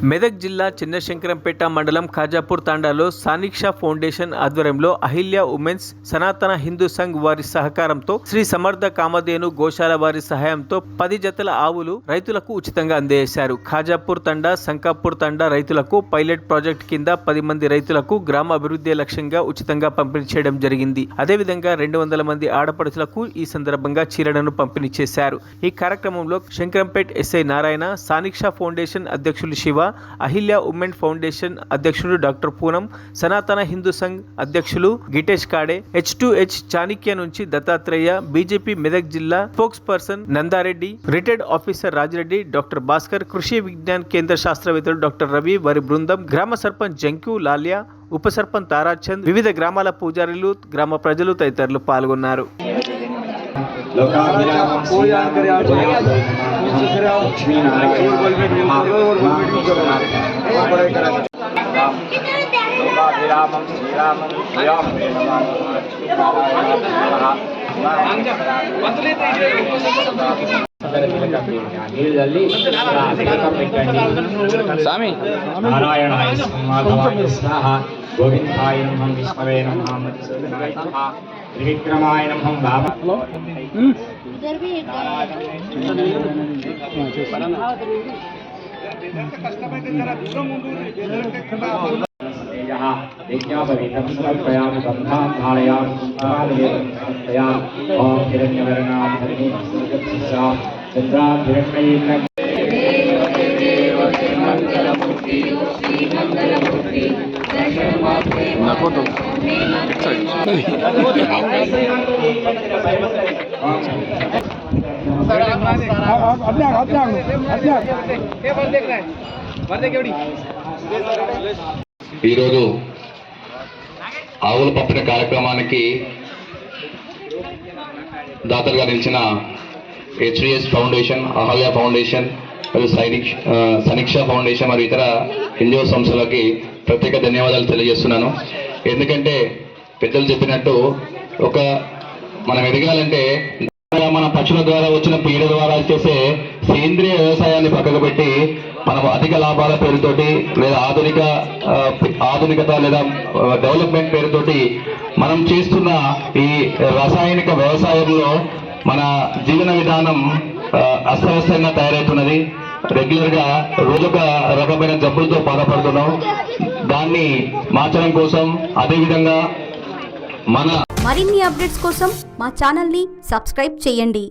మెదక్ జిల్లా చిన్నశంకరంపేట మండలం ఖాజాపూర్ తాండాలో సానిక్షా ఫౌండేషన్ ఆధ్వర్యంలో అహిల్య ఉమెన్స్ సనాతన హిందూ సంఘ్ వారి సహకారంతో శ్రీ సమర్థ కామధేను గోశాల వారి సహాయంతో 10 జతల ఆవులు రైతులకు ఉచితంగా అందజేశారు. ఖాజాపూర్ తండా, సంకాపూర్ తండా రైతులకు పైలట్ ప్రాజెక్ట్ కింద 10 మంది రైతులకు గ్రామ అభివృద్ధి లక్ష్యంగా ఉచితంగా పంపిణీ చేయడం జరిగింది. అదేవిధంగా 200 మంది ఆడపడుచులకు ఈ సందర్భంగా చీరలను పంపిణీ చేశారు. ఈ కార్యక్రమంలో శంకరంపేట్ ఎస్ఐ నారాయణ, సానిక్షా ఫౌండేషన్ అధ్యక్షులు శివ, అహిల్య ఉమెన్ ఫౌండేషన్ అధ్యక్షుడు డాక్టర్ పూనం, సనాతన హిందూ సంఘ్ అధ్యక్షులు గిటేష్ కాడే, H2H చాణిక్య నుంచి దత్తాత్రేయ, బీజేపీ మెదక్ జిల్లా spokes person Nanda Reddy, retired officer Rajireddy, doctor Bhaskar, కృషి విజ్ఞాన్ కేంద్ర శాస్త్రవేత్తలు డాక్టర్ రవి, వారి బృందం, గ్రామ సర్పంచ్ జంక్యూ లాలియా, ఉప సర్పంచ్ తారాచంద్, వివిధ గ్రామాల పూజారులు, గ్రామ ప్రజలు తదితరులు పాల్గొన్నారు. స్వామి నారాయణాయ మాధవాయ స్వాహ, గోవిందాయ నమః, విష్ణవే నమః, త్రివిక్రమాయ నమః. ఈరోజు ఆవుల పంపిణీ కార్యక్రమానికి దాతలుగా నిలిచిన H2H ఫౌండేషన్, అహల్య ఫౌండేషన్ మరియు సనిక్షా ఫౌండేషన్ మరియు ఇతర హిందూ సంస్థలకి ప్రత్యేక ధన్యవాదాలు తెలియజేస్తున్నాను. ఎందుకంటే పెద్దలు చెప్పినట్టు మనం ఎదగాలంటే మన పశువుల ద్వారా వచ్చిన పీడ ద్వారా చేసే సేంద్రియ వ్యవసాయాన్ని పక్కకు పెట్టి మనం అధిక లాభాల పేరుతోటి లేదా ఆధునికత లేదా డెవలప్మెంట్ పేరుతోటి మనం చేస్తున్న ఈ రసాయనిక వ్యవసాయంలో మన జీవన విధానం అస్తవ్యస్తంగా తయారవుతున్నది. రెగ్యులర్ గా రోజొక రకమైన జబ్బులతో బాధపడుతున్నాం. దాన్ని మార్చడం కోసం అదేవిధంగా మరిన్ని అప్డేట్స్ కోసం మా ఛానల్ని సబ్స్క్రైబ్ చేయండి.